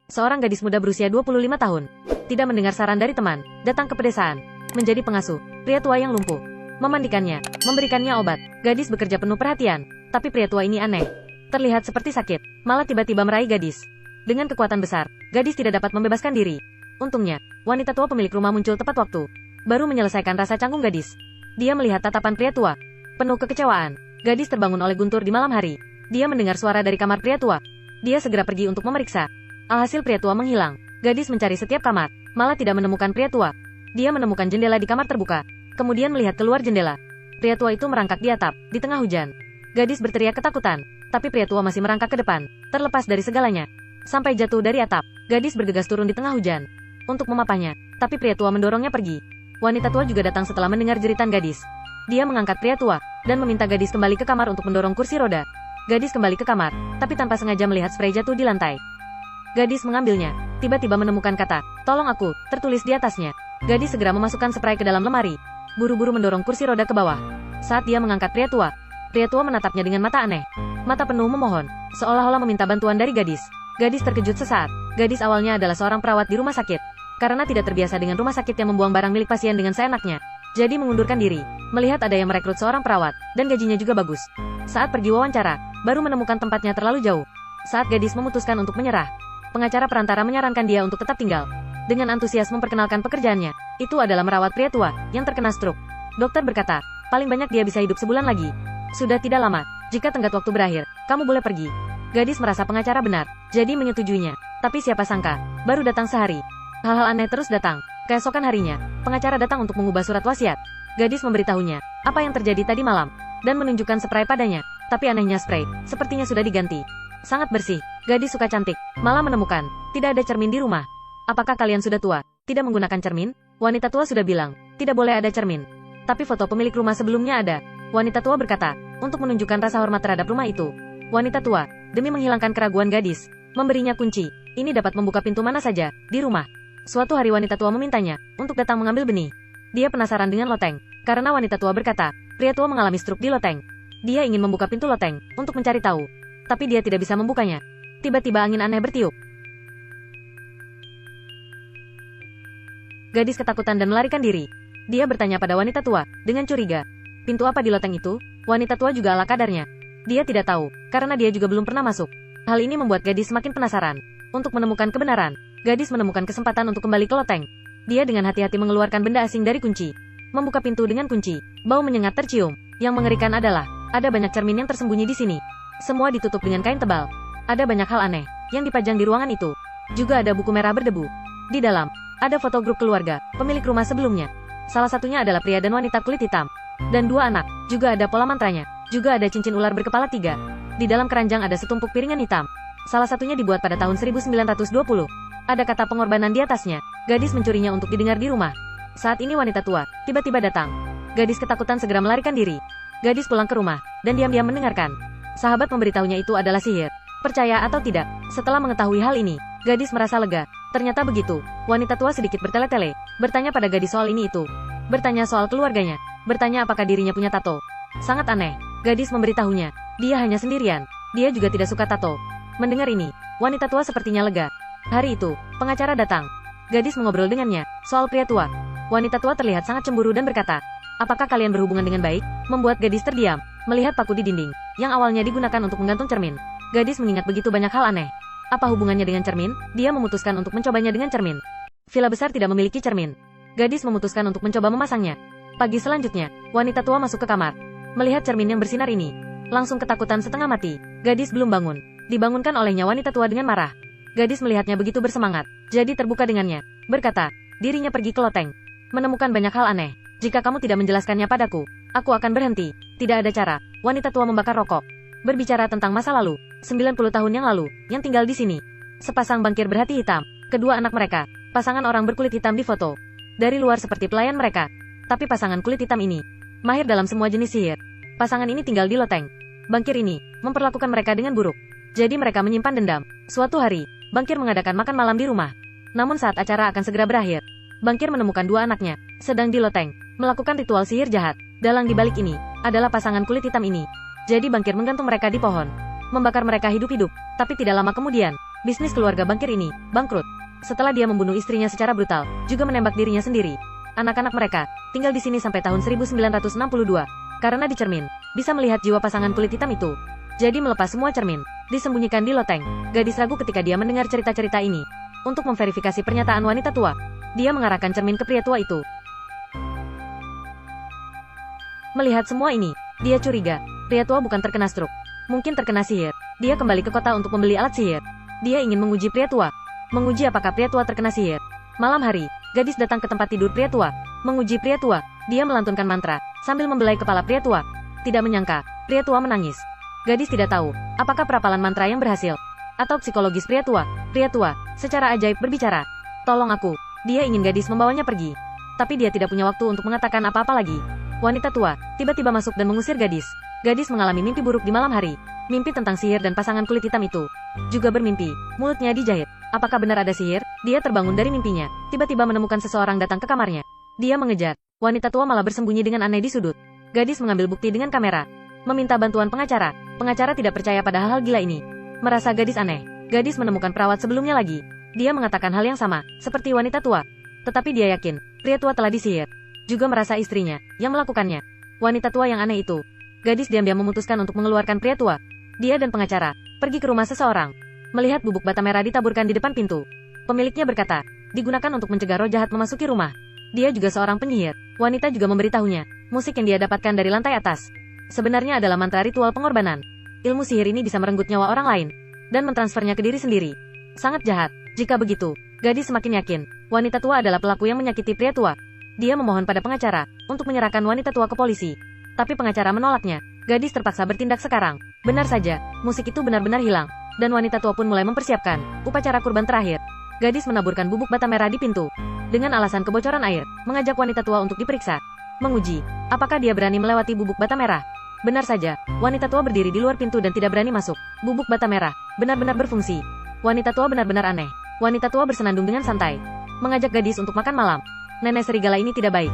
Seorang gadis muda berusia 25 tahun. Tidak mendengar saran dari teman, datang ke pedesaan. Menjadi pengasuh, pria tua yang lumpuh. Memandikannya, memberikannya obat. Gadis bekerja penuh perhatian. Tapi pria tua ini aneh. Terlihat seperti sakit, malah tiba-tiba meraih gadis. Dengan kekuatan besar, gadis tidak dapat membebaskan diri. Untungnya, wanita tua pemilik rumah muncul tepat waktu. Baru menyelesaikan rasa canggung gadis. Dia melihat tatapan pria tua. Penuh kekecewaan, gadis terbangun oleh guntur di malam hari. Dia mendengar suara dari kamar pria tua. Dia segera pergi untuk memeriksa. Alhasil pria tua menghilang. Gadis mencari setiap kamar, malah tidak menemukan pria tua. Dia menemukan jendela di kamar terbuka. Kemudian melihat keluar jendela. Pria tua itu merangkak di atap, di tengah hujan. Gadis berteriak ketakutan, tapi pria tua masih merangkak ke depan, terlepas dari segalanya. Sampai jatuh dari atap, gadis bergegas turun di tengah hujan. Untuk memapahnya, tapi pria tua mendorongnya pergi. Wanita tua juga datang setelah mendengar jeritan gadis. Dia mengangkat pria tua, dan meminta gadis kembali ke kamar untuk mendorong kursi roda. Gadis kembali ke kamar, tapi tanpa sengaja melihat spray jatuh di lantai. Gadis mengambilnya, tiba-tiba menemukan kata, "Tolong aku," tertulis di atasnya. Gadis segera memasukkan spray ke dalam lemari. Buru-buru mendorong kursi roda ke bawah. Saat dia mengangkat pria tua menatapnya dengan mata aneh. Mata penuh memohon, seolah-olah meminta bantuan dari gadis. Gadis terkejut sesaat. Gadis awalnya adalah seorang perawat di rumah sakit. Karena tidak terbiasa dengan rumah sakit yang membuang barang milik pasien dengan seenaknya, jadi mengundurkan diri. Melihat ada yang merekrut seorang perawat, dan gajinya juga bagus. Saat pergi wawancara, baru menemukan tempatnya terlalu jauh. Saat gadis memutuskan untuk menyerah, pengacara perantara menyarankan dia untuk tetap tinggal. Dengan antusias memperkenalkan pekerjaannya, itu adalah merawat pria tua yang terkena stroke. Dokter berkata, paling banyak dia bisa hidup sebulan lagi. Sudah tidak lama, jika tenggat waktu berakhir, kamu boleh pergi. Gadis merasa pengacara benar, jadi menyetujuinya. Tapi siapa sangka, baru datang sehari. Hal-hal aneh terus datang. Keesokan harinya, pengacara datang untuk mengubah surat wasiat. Gadis memberitahunya apa yang terjadi tadi malam, dan menunjukkan spray padanya. Tapi anehnya spray, sepertinya sudah diganti. Sangat bersih. Gadis suka cantik, malah menemukan tidak ada cermin di rumah. Apakah kalian sudah tua, tidak menggunakan cermin? Wanita tua sudah bilang, tidak boleh ada cermin. Tapi foto pemilik rumah sebelumnya ada. Wanita tua berkata, untuk menunjukkan rasa hormat terhadap rumah itu. Wanita tua, demi menghilangkan keraguan gadis, memberinya kunci. Ini dapat membuka pintu mana saja, di rumah. Suatu hari wanita tua memintanya, untuk datang mengambil benih. Dia penasaran dengan loteng, karena wanita tua berkata, pria tua mengalami stroke di loteng. Dia ingin membuka pintu loteng, untuk mencari tahu. Tapi dia tidak bisa membukanya. Tiba-tiba angin aneh bertiup. Gadis ketakutan dan melarikan diri. Dia bertanya pada wanita tua, dengan curiga. Pintu apa di loteng itu? Wanita tua juga ala kadarnya. Dia tidak tahu, karena dia juga belum pernah masuk. Hal ini membuat gadis semakin penasaran. Untuk menemukan kebenaran, gadis menemukan kesempatan untuk kembali ke loteng. Dia dengan hati-hati mengeluarkan benda asing dari kunci. Membuka pintu dengan kunci. Bau menyengat tercium. Yang mengerikan adalah, ada banyak cermin yang tersembunyi di sini. Semua ditutup dengan kain tebal. Ada banyak hal aneh yang dipajang di ruangan itu. Juga ada buku merah berdebu. Di dalam, ada foto grup keluarga, pemilik rumah sebelumnya. Salah satunya adalah pria dan wanita kulit hitam. Dan dua anak, juga ada pola mantranya. Juga ada cincin ular berkepala 3. Di dalam keranjang ada setumpuk piringan hitam. Salah satunya dibuat pada tahun 1920. Ada kata pengorbanan di atasnya. Gadis mencurinya untuk didengar di rumah. Saat ini wanita tua tiba-tiba datang. Gadis ketakutan segera melarikan diri. Gadis pulang ke rumah, dan diam-diam mendengarkan. Sahabat memberitahunya itu adalah sihir. Percaya atau tidak, setelah mengetahui hal ini, gadis merasa lega. Ternyata begitu. Wanita tua sedikit bertele-tele, bertanya pada gadis soal ini itu. Bertanya soal keluarganya. Bertanya apakah dirinya punya tato. Sangat aneh. Gadis memberitahunya, dia hanya sendirian. Dia juga tidak suka tato. Mendengar ini, wanita tua sepertinya lega. Hari itu, pengacara datang. Gadis mengobrol dengannya soal pria tua. Wanita tua terlihat sangat cemburu dan berkata, apakah kalian berhubungan dengan baik? Membuat gadis terdiam, melihat paku di dinding, yang awalnya digunakan untuk menggantung cermin. Gadis mengingat begitu banyak hal aneh. Apa hubungannya dengan cermin? Dia memutuskan untuk mencobanya dengan cermin. Villa besar tidak memiliki cermin. Gadis memutuskan untuk mencoba memasangnya. Pagi selanjutnya, wanita tua masuk ke kamar. Melihat cermin yang bersinar ini, langsung ketakutan setengah mati. Gadis belum bangun. Dibangunkan olehnya wanita tua dengan marah. Gadis melihatnya begitu bersemangat, jadi terbuka dengannya. Berkata, dirinya pergi ke loteng. Menemukan banyak hal aneh. Jika kamu tidak menjelaskannya padaku, aku akan berhenti. Tidak ada cara. Wanita tua membakar rokok. Berbicara tentang masa lalu, 90 tahun yang lalu, yang tinggal di sini. Sepasang bankir berhati hitam. Kedua anak mereka, pasangan orang berkulit hitam di foto. Dari luar seperti pelayan mereka. Tapi pasangan kulit hitam ini, mahir dalam semua jenis sihir. Pasangan ini tinggal di loteng. Bankir ini, memperlakukan mereka dengan buruk. Jadi mereka menyimpan dendam. Suatu hari, bankir mengadakan makan malam di rumah. Namun saat acara akan segera berakhir, bankir menemukan dua anaknya, sedang di loteng, melakukan ritual sihir jahat. Dalang di balik ini, adalah pasangan kulit hitam ini. Jadi bankir menggantung mereka di pohon. Membakar mereka hidup-hidup. Tapi tidak lama kemudian, Bisnis keluarga bankir ini bangkrut. Setelah dia membunuh istrinya secara brutal, juga menembak dirinya sendiri. Anak-anak mereka tinggal di sini sampai tahun 1962. Karena di cermin, bisa melihat jiwa pasangan kulit hitam itu. Jadi melepas semua cermin, disembunyikan di loteng. Gadis ragu ketika dia mendengar cerita-cerita ini. Untuk memverifikasi pernyataan wanita tua, dia mengarahkan cermin ke pria tua itu. Melihat semua ini, dia curiga. Pria tua bukan terkena stroke, mungkin terkena sihir. Dia kembali ke kota untuk membeli alat sihir. Dia ingin menguji pria tua. Menguji apakah pria tua terkena sihir. Malam hari, gadis datang ke tempat tidur pria tua. Menguji pria tua, dia melantunkan mantra, sambil membelai kepala pria tua. Tidak menyangka, pria tua menangis. Gadis tidak tahu, apakah perapalan mantra yang berhasil, atau psikologis pria tua. Pria tua, secara ajaib berbicara. Tolong aku. Dia ingin gadis membawanya pergi. Tapi dia tidak punya waktu untuk mengatakan apa-apa lagi. Wanita tua, tiba-tiba masuk dan mengusir gadis. Gadis mengalami mimpi buruk di malam hari. Mimpi tentang sihir dan pasangan kulit hitam itu. Juga bermimpi, mulutnya dijahit. Apakah benar ada sihir? Dia terbangun dari mimpinya. Tiba-tiba menemukan seseorang datang ke kamarnya. Dia mengejar. Wanita tua malah bersembunyi dengan aneh di sudut. Gadis mengambil bukti dengan kamera. Meminta bantuan pengacara. Pengacara tidak percaya pada hal-hal gila ini. Merasa gadis aneh. Gadis menemukan perawat sebelumnya lagi. Dia mengatakan hal yang sama, seperti wanita tua. Tetapi dia yakin, pria tua telah disihir. Juga merasa istrinya yang melakukannya. Wanita tua yang aneh itu. Gadis diam-diam memutuskan untuk mengeluarkan pria tua. Dia dan pengacara pergi ke rumah seseorang. Melihat bubuk bata merah ditaburkan di depan pintu. Pemiliknya berkata, digunakan untuk mencegah roh jahat memasuki rumah. Dia juga seorang penyihir. Wanita juga memberitahunya, musik yang dia dapatkan dari lantai atas sebenarnya adalah mantra ritual pengorbanan. Ilmu sihir ini bisa merenggut nyawa orang lain dan mentransfernya ke diri sendiri. Sangat jahat. Jika begitu, gadis semakin yakin, wanita tua adalah pelaku yang menyakiti pria tua. Dia memohon pada pengacara untuk menyerahkan wanita tua ke polisi. Tapi pengacara menolaknya. Gadis terpaksa bertindak sekarang. Benar saja, musik itu benar-benar hilang. Dan wanita tua pun mulai mempersiapkan upacara kurban terakhir. Gadis menaburkan bubuk bata merah di pintu. Dengan alasan kebocoran air, mengajak wanita tua untuk diperiksa. Menguji, apakah dia berani melewati bubuk bata merah. Benar saja, wanita tua berdiri di luar pintu dan tidak berani masuk. Bubuk bata merah benar-benar berfungsi. Wanita tua benar-benar aneh. Wanita tua bersenandung dengan santai, mengajak gadis untuk makan malam. Nenek serigala ini tidak baik.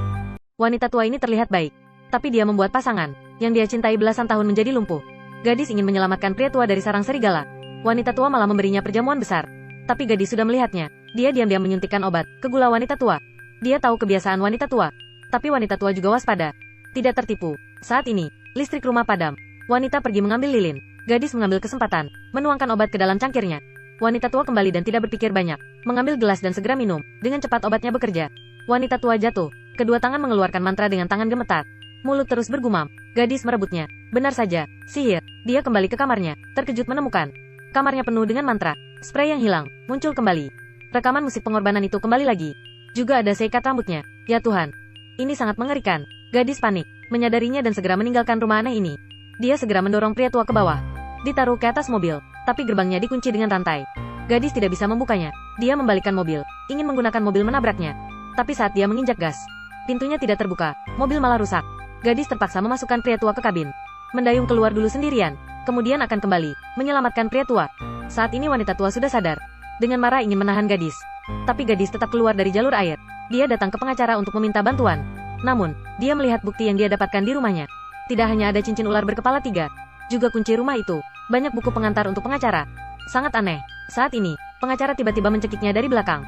Wanita tua ini terlihat baik, tapi dia membuat pasangan yang dia cintai belasan tahun menjadi lumpuh. Gadis ingin menyelamatkan pria tua dari sarang serigala. Wanita tua malah memberinya perjamuan besar. Tapi gadis sudah melihatnya. Dia diam-diam menyuntikkan obat ke gula wanita tua. Dia tahu kebiasaan wanita tua. Tapi wanita tua juga waspada. Tidak tertipu. Saat ini, listrik rumah padam. Wanita pergi mengambil lilin. Gadis mengambil kesempatan, menuangkan obat ke dalam cangkirnya. Wanita tua kembali dan tidak berpikir banyak. Mengambil gelas dan segera minum. Dengan cepat obatnya bekerja. Wanita tua jatuh. Kedua tangan mengeluarkan mantra dengan tangan gemetar. Mulut terus bergumam. Gadis merebutnya. Benar saja, sihir. Dia kembali ke kamarnya, terkejut menemukan kamarnya penuh dengan mantra. Spray yang hilang muncul kembali. Rekaman musik pengorbanan itu kembali lagi. Juga ada seikat rambutnya. Ya Tuhan, ini sangat mengerikan. Gadis panik, menyadarinya dan segera meninggalkan rumah aneh ini. Dia segera mendorong pria tua ke bawah. Ditaruh ke atas mobil, tapi gerbangnya dikunci dengan rantai. Gadis tidak bisa membukanya. Dia membalikkan mobil, ingin menggunakan mobil menabraknya. Tapi saat dia menginjak gas, pintunya tidak terbuka, mobil malah rusak. Gadis terpaksa memasukkan pria tua ke kabin. Mendayung keluar dulu sendirian, kemudian akan kembali, menyelamatkan pria tua. Saat ini wanita tua sudah sadar. Dengan marah ingin menahan gadis. Tapi gadis tetap keluar dari jalur air. Dia datang ke pengacara untuk meminta bantuan. Namun, dia melihat bukti yang dia dapatkan di rumahnya. Tidak hanya ada cincin ular berkepala 3, juga kunci rumah itu. Banyak buku pengantar untuk pengacara. Sangat aneh. Saat ini, pengacara tiba-tiba mencekiknya dari belakang.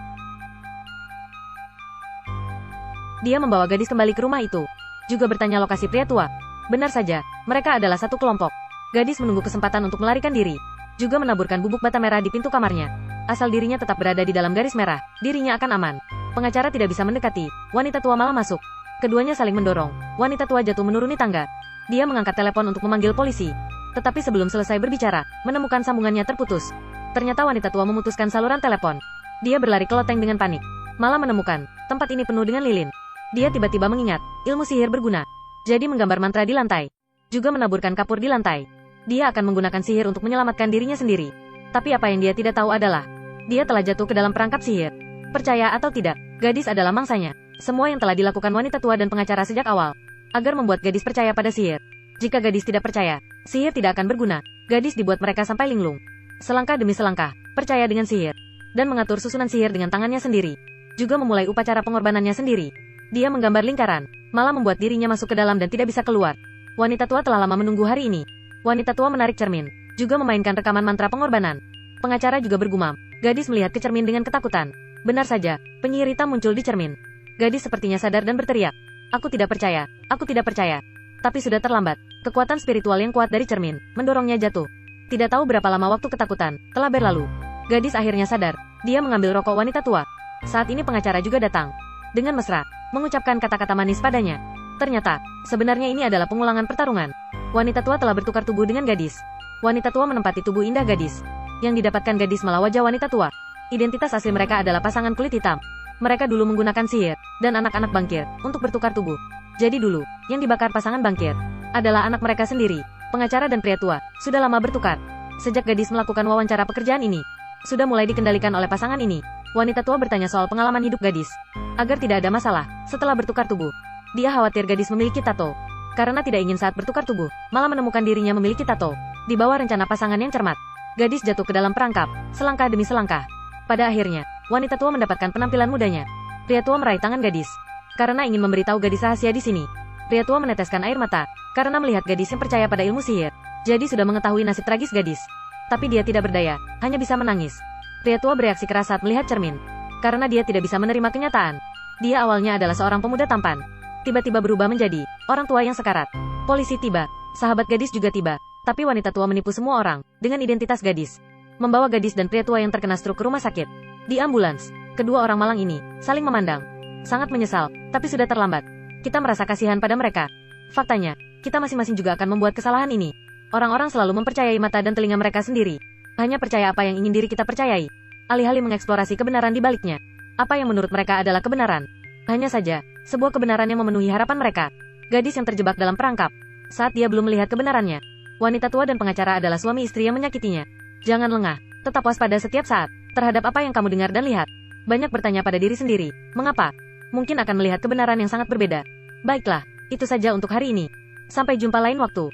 Dia membawa gadis kembali ke rumah itu. Juga bertanya lokasi pria tua. Benar saja, mereka adalah satu kelompok. Gadis menunggu kesempatan untuk melarikan diri. Juga menaburkan bubuk bata merah di pintu kamarnya. Asal dirinya tetap berada di dalam garis merah, dirinya akan aman. Pengacara tidak bisa mendekati. Wanita tua malah masuk. Keduanya saling mendorong. Wanita tua jatuh menuruni tangga. Dia mengangkat telepon untuk memanggil polisi. Tetapi sebelum selesai berbicara, menemukan sambungannya terputus. Ternyata wanita tua memutuskan saluran telepon. Dia berlari ke loteng dengan panik. Malah menemukan tempat ini penuh dengan lilin. Dia tiba-tiba mengingat, ilmu sihir berguna. Jadi menggambar mantra di lantai. Juga menaburkan kapur di lantai. Dia akan menggunakan sihir untuk menyelamatkan dirinya sendiri. Tapi apa yang dia tidak tahu adalah, dia telah jatuh ke dalam perangkap sihir. Percaya atau tidak, gadis adalah mangsanya. Semua yang telah dilakukan wanita tua dan pengacara sejak awal, agar membuat gadis percaya pada sihir. Jika gadis tidak percaya, sihir tidak akan berguna. Gadis dibuat mereka sampai linglung. Selangkah demi selangkah, percaya dengan sihir. Dan mengatur susunan sihir dengan tangannya sendiri. Juga memulai upacara pengorbanannya sendiri. Dia menggambar lingkaran, malah membuat dirinya masuk ke dalam dan tidak bisa keluar. Wanita tua telah lama menunggu hari ini. Wanita tua menarik cermin, juga memainkan rekaman mantra pengorbanan. Pengacara juga bergumam. Gadis melihat ke cermin dengan ketakutan. Benar saja, penyihir hitam muncul di cermin. Gadis sepertinya sadar dan berteriak. Aku tidak percaya, aku tidak percaya. Tapi sudah terlambat. Kekuatan spiritual yang kuat dari cermin mendorongnya jatuh. Tidak tahu berapa lama waktu ketakutan telah berlalu. Gadis akhirnya sadar. Dia mengambil rokok wanita tua. Saat ini pengacara juga datang. Dengan mesra, mengucapkan kata-kata manis padanya. Ternyata, sebenarnya ini adalah pengulangan pertarungan. Wanita tua telah bertukar tubuh dengan gadis. Wanita tua menempati tubuh indah gadis. Yang didapatkan gadis malah wajah wanita tua. Identitas asli mereka adalah pasangan kulit hitam. Mereka dulu menggunakan sihir dan anak-anak bangkir untuk bertukar tubuh. Jadi dulu, yang dibakar pasangan bangkir adalah anak mereka sendiri. Pengacara dan pria tua sudah lama bertukar. Sejak gadis melakukan wawancara pekerjaan ini, sudah mulai dikendalikan oleh pasangan ini. Wanita tua bertanya soal pengalaman hidup gadis. Agar tidak ada masalah setelah bertukar tubuh. Dia khawatir gadis memiliki tato. Karena tidak ingin saat bertukar tubuh, malah menemukan dirinya memiliki tato. Di bawah rencana pasangan yang cermat, gadis jatuh ke dalam perangkap, selangkah demi selangkah. Pada akhirnya, wanita tua mendapatkan penampilan mudanya. Pria tua meraih tangan gadis. Karena ingin memberitahu gadis rahasia di sini. Pria tua meneteskan air mata, karena melihat gadis yang percaya pada ilmu sihir. Jadi sudah mengetahui nasib tragis gadis. Tapi dia tidak berdaya, hanya bisa menangis. Pria tua bereaksi keras saat melihat cermin. Karena dia tidak bisa menerima kenyataan. Dia awalnya adalah seorang pemuda tampan. Tiba-tiba berubah menjadi orang tua yang sekarat. Polisi tiba, sahabat gadis juga tiba. Tapi wanita tua menipu semua orang dengan identitas gadis. Membawa gadis dan pria tua yang terkena stroke ke rumah sakit. Di ambulans, kedua orang malang ini saling memandang. Sangat menyesal, tapi sudah terlambat. Kita merasa kasihan pada mereka. Faktanya, kita masing-masing juga akan membuat kesalahan ini. Orang-orang selalu mempercayai mata dan telinga mereka sendiri. Hanya percaya apa yang ingin diri kita percayai. Alih-alih mengeksplorasi kebenaran di baliknya. Apa yang menurut mereka adalah kebenaran. Hanya saja, sebuah kebenaran yang memenuhi harapan mereka. Gadis yang terjebak dalam perangkap. Saat dia belum melihat kebenarannya. Wanita tua dan pengacara adalah suami istri yang menyakitinya. Jangan lengah, tetap waspada setiap saat, terhadap apa yang kamu dengar dan lihat. Banyak bertanya pada diri sendiri, mengapa? Mungkin akan melihat kebenaran yang sangat berbeda. Baiklah, itu saja untuk hari ini. Sampai jumpa lain waktu.